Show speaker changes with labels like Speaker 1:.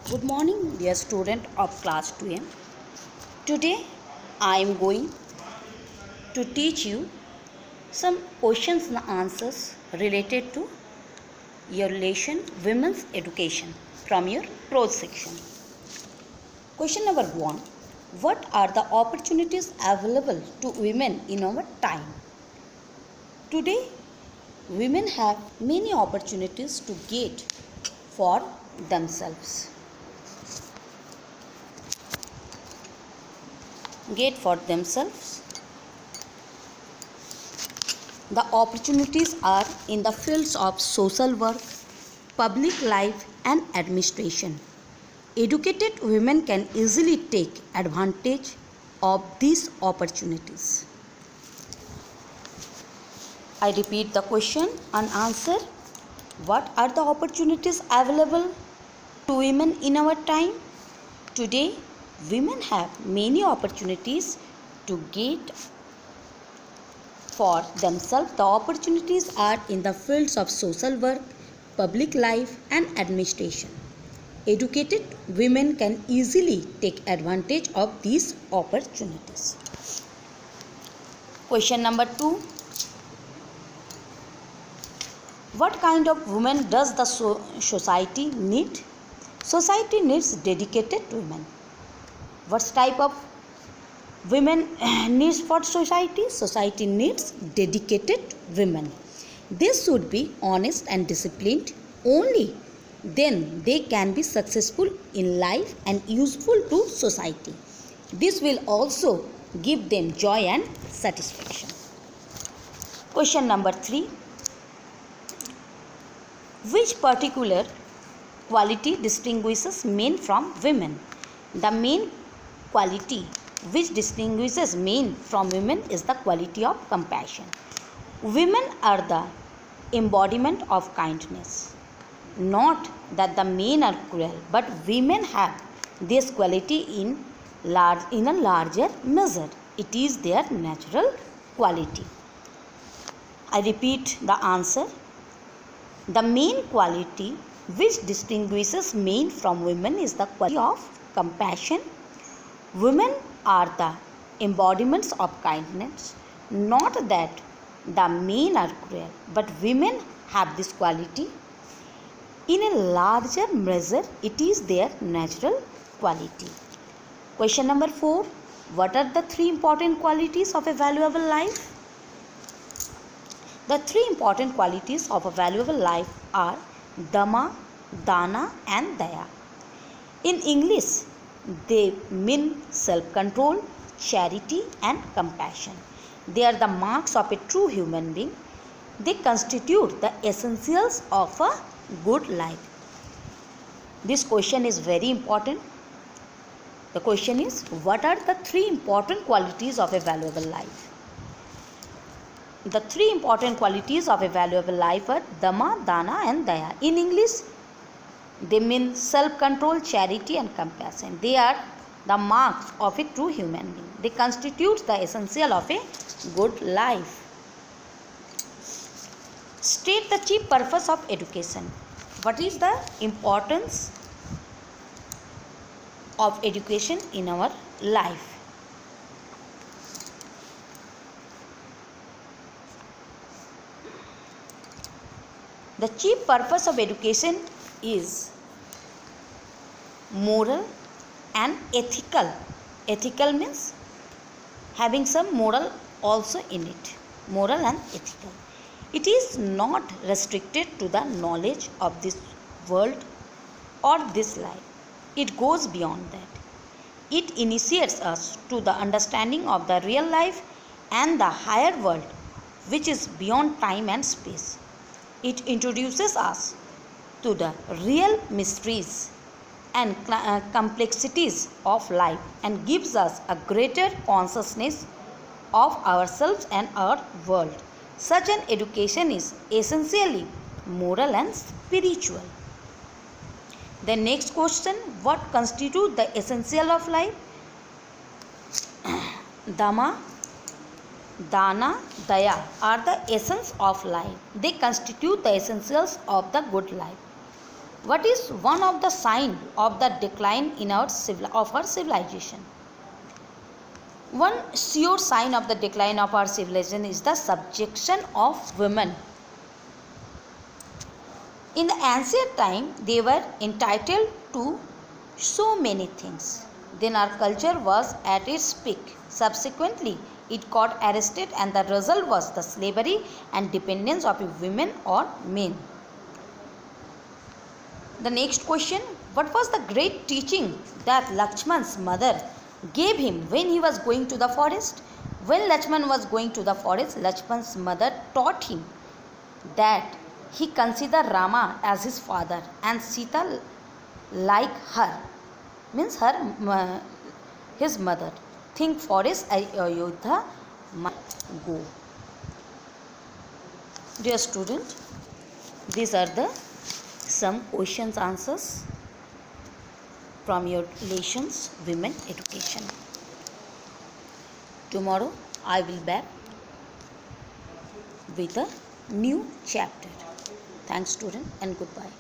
Speaker 1: Good morning, dear student of class 2M. Today I am going to teach you some questions and answers related to your relation women's education from your prose section. Question number 1. What are the opportunities available to women in our time? Today, women have many opportunities to get for themselves. The opportunities are in the fields of social work, public life, and administration. Educated women can easily take advantage of these opportunities. I repeat the question and answer. What are the opportunities available to women in our time? Today, women have many opportunities to get for themselves. The opportunities are in the fields of social work, public life, and administration. Educated women can easily take advantage of these opportunities. Question number 2. What kind of women does the society need? Society needs dedicated women. What type of women needs for society? Society needs dedicated women. They should be honest and disciplined. Only then they can be successful in life and useful to society. This will also give them joy and satisfaction. Question number 3. Which particular quality distinguishes men from women? The main quality which distinguishes men from women is the quality of compassion. Women are the embodiment of kindness. Not that the men are cruel, but women have this quality in a larger measure. It is their natural quality. I repeat the answer. The main quality which distinguishes men from women is the quality of compassion. Women are the embodiments of kindness. Not that the men are cruel, but women have this quality. In a larger measure, it is their natural quality. Question number 4. What are the 3 important qualities of a valuable life? The 3 important qualities of a valuable life are Dhamma, Dana, and Daya. In English, they mean self-control, charity, and compassion. They are the marks of a true human being. They constitute the essentials of a good life. This question is very important. The question is, what are the 3 important qualities of a valuable life? The 3 important qualities of a valuable life are Dhamma, Dana, and Daya. In English, they mean self-control, charity, and compassion. They are the marks of a true human being. They constitute the essential of a good life. State the chief purpose of education. What is the importance of education in our life? The chief purpose of education is moral and ethical. Ethical means having some moral also in it. Moral and ethical. It is not restricted to the knowledge of this world or this life. It goes beyond that. It initiates us to the understanding of the real life and the higher world, which is beyond time and space. It introduces us to the real mysteries and complexities of life and gives us a greater consciousness of ourselves and our world. Such an education is essentially moral and spiritual. The next question, what constitutes the essential of life? Dhamma, Dana, Daya are the essence of life. They constitute the essentials of the good life. What is one of the sign of the decline in our civilization? One sure sign of the decline of our civilization is the subjection of women. In the ancient time, they were entitled to so many things. Then our culture was at its peak. Subsequently, it got arrested, and the result was the slavery and dependence of women or men. The next question, what was the great teaching that Lakshman's mother gave him when he was going to the forest? When Lakshman was going to the forest, Lakshman's mother taught him that he considered Rama as his father and Sita like her, means his mother. Think forest, Ayodhya, go. Dear student, these are the some questions answers from your lessons Women Education. Tomorrow I will back with a new chapter. Thanks student and goodbye.